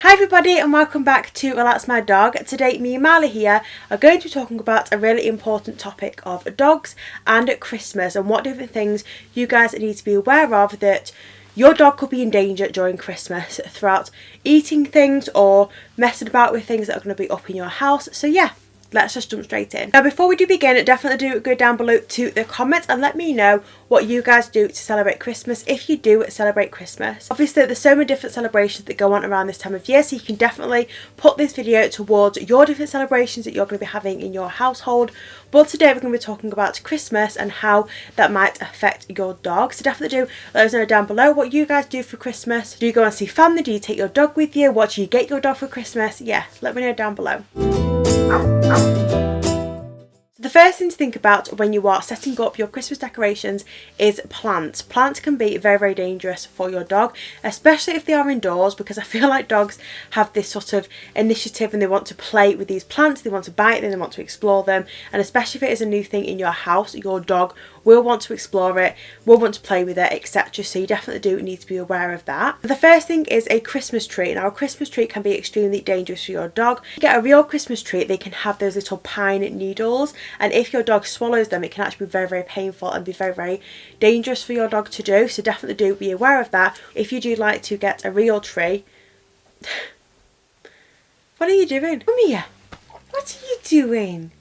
Hi everybody and welcome back to Relax My Dog. Today me and Marley here are going to be talking about a really important topic of dogs and Christmas and what different things you guys need to be aware of that your dog could be in danger during Christmas throughout eating things or messing about with things that are going to be up in your house. So yeah, let's just jump straight in. Now before we do begin, definitely do go down below to the comments and let me know what you guys do to celebrate Christmas, if you do celebrate Christmas. Obviously there's so many different celebrations that go on around this time of year, so you can definitely put this video towards your different celebrations that you're going to be having in your household. But today we're going to be talking about Christmas and how that might affect your dog. So definitely do let us know down below what you guys do for Christmas. Do you go and see family? Do you take your dog with you? What do you get your dog for Christmas? Yeah, let me know down below. The first thing to think about when you are setting up your Christmas decorations is plants. Plants can be very, very dangerous for your dog, especially if they are indoors, because I feel like dogs have this sort of initiative and they want to play with these plants, they want to bite them, they want to explore them, and especially if it is a new thing in your house, your dog will want to explore it, will want to play with it, etc. So you definitely do need to be aware of that. The first thing is a Christmas tree. Now a Christmas tree can be extremely dangerous for your dog. If you get a real Christmas tree, they can have those little pine needles, and if your dog swallows them, it can actually be very, very painful and be very, very dangerous for your dog to do. So definitely do be aware of that. If you do like to get a real tree, what are you doing? Come here. What are you doing?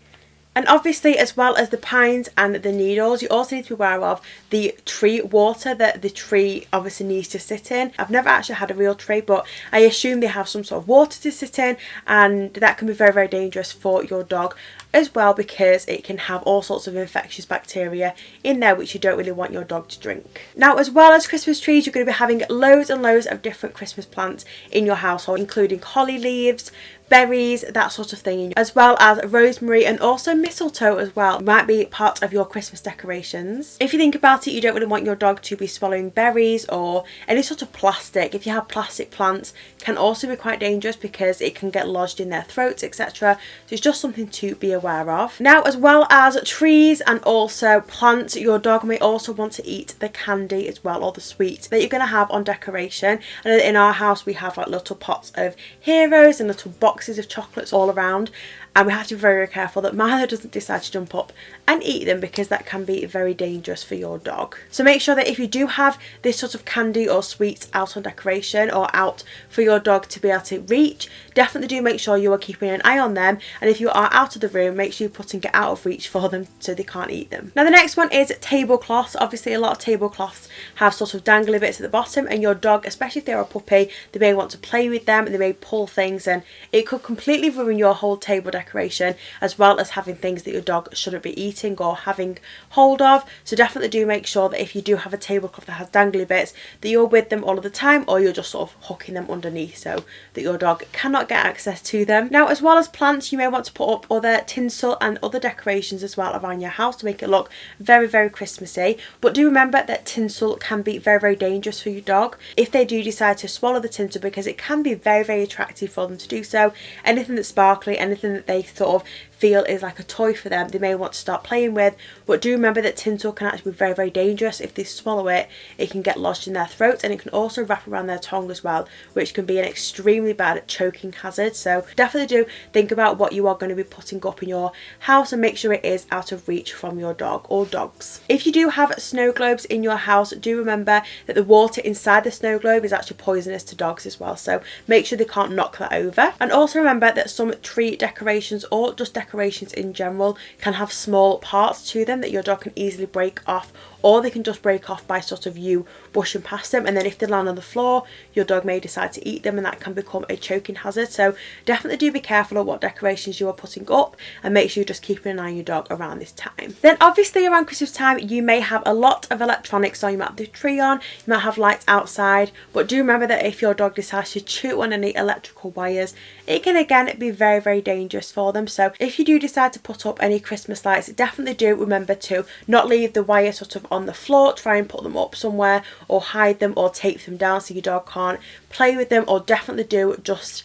And obviously, as well as the pines and the needles, you also need to be aware of the tree water that the tree obviously needs to sit in. I've never actually had a real tree, but I assume they have some sort of water to sit in, and that can be very, very dangerous for your dog as well, because it can have all sorts of infectious bacteria in there which you don't really want your dog to drink. Now, as well as Christmas trees, you're going to be having loads and loads of different Christmas plants in your household, including holly leaves, berries, that sort of thing, as well as rosemary and also mistletoe as well. It might be part of your Christmas decorations. If you think about it, you don't really want your dog to be swallowing berries or any sort of plastic. If you have plastic plants, can also be quite dangerous because it can get lodged in their throats, etc. So it's just something to be aware of. Now, as well as trees and also plants, your dog may also want to eat the candy as well, or the sweets that you're going to have on decoration. And in our house we have like little pots of heroes and little boxes of chocolates all around, and we have to be very, very careful that Milo doesn't decide to jump up and eat them, because that can be very dangerous for your dog. So make sure that if you do have this sort of candy or sweets out on decoration or out for your dog to be able to reach, definitely do make sure you are keeping an eye on them, and if you are out of the room, make sure you're putting it out of reach for them so they can't eat them. Now the next one is tablecloths. Obviously a lot of tablecloths have sort of dangly bits at the bottom, and your dog, especially if they're a puppy, they may want to play with them and they may pull things, and it could completely ruin your whole table decoration, as well as having things that your dog shouldn't be eating or having hold of. So definitely do make sure that if you do have a tablecloth that has dangly bits, that you're with them all of the time, or you're just sort of hooking them underneath so that your dog cannot get access to them. Now, as well as plants, you may want to put up other tinsel and other decorations as well around your house to make it look very, very Christmassy. But do remember that tinsel can be very, very dangerous for your dog if they do decide to swallow the tinsel, because it can be very, very attractive for them to do so. Anything that's sparkly, anything that they sort of feel is like a toy for them, they may want to start playing with. But do remember that tinsel can actually be very, very dangerous. If they swallow it, it can get lodged in their throat, and it can also wrap around their tongue as well, which can be an extremely bad choking hazard. So definitely do think about what you are going to be putting up in your house and make sure it is out of reach from your dog or dogs. If you do have snow globes in your house, do remember that the water inside the snow globe is actually poisonous to dogs as well, so make sure they can't knock that over. And also remember that some tree decorations or just decorations in general can have small parts to them that your dog can easily break off, or they can just break off by sort of you brushing past them, and then if they land on the floor, your dog may decide to eat them, and that can become a choking hazard. So definitely do be careful of what decorations you are putting up, and make sure you're just keeping an eye on your dog around this time. Then obviously around Christmas time you may have a lot of electronics, so you might have the tree on, you might have lights outside, but do remember that if your dog decides to chew on any electrical wires, it can again be very, very dangerous for them. So if you do decide to put up any Christmas lights, definitely do remember to not leave the wire sort of on the floor. Try and put them up somewhere, or hide them or tape them down so your dog can't play with them, or definitely do just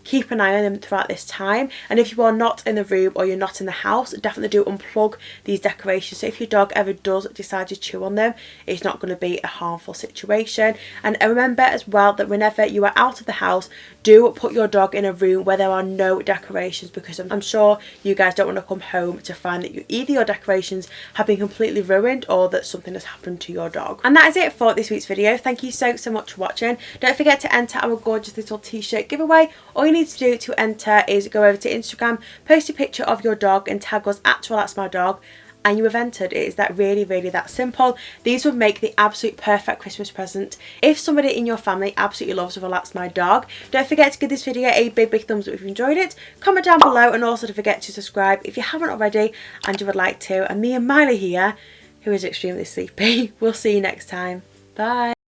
keep an eye on them throughout this time. And if you are not in the room or you're not in the house, definitely do unplug these decorations. So if your dog ever does decide to chew on them, it's not going to be a harmful situation. And remember as well that whenever you are out of the house, do put your dog in a room where there are no decorations, because I'm sure you guys don't want to come home to find that either your decorations have been completely ruined or that something has happened to your dog. And that is it for this week's video. Thank you so much for watching. Don't forget to enter our gorgeous little t-shirt giveaway. All you need to do to enter is go over to Instagram, post a picture of your dog and tag us at RelaxMyDog, and you have entered. It is that really that simple. These would make the absolute perfect Christmas present. If somebody in your family absolutely loves Relax My Dog, don't forget to give this video a big thumbs up if you enjoyed it. Comment down below, and also don't forget to subscribe if you haven't already and you would like to. And me and Miley here, who is extremely sleepy, we'll see you next time. Bye.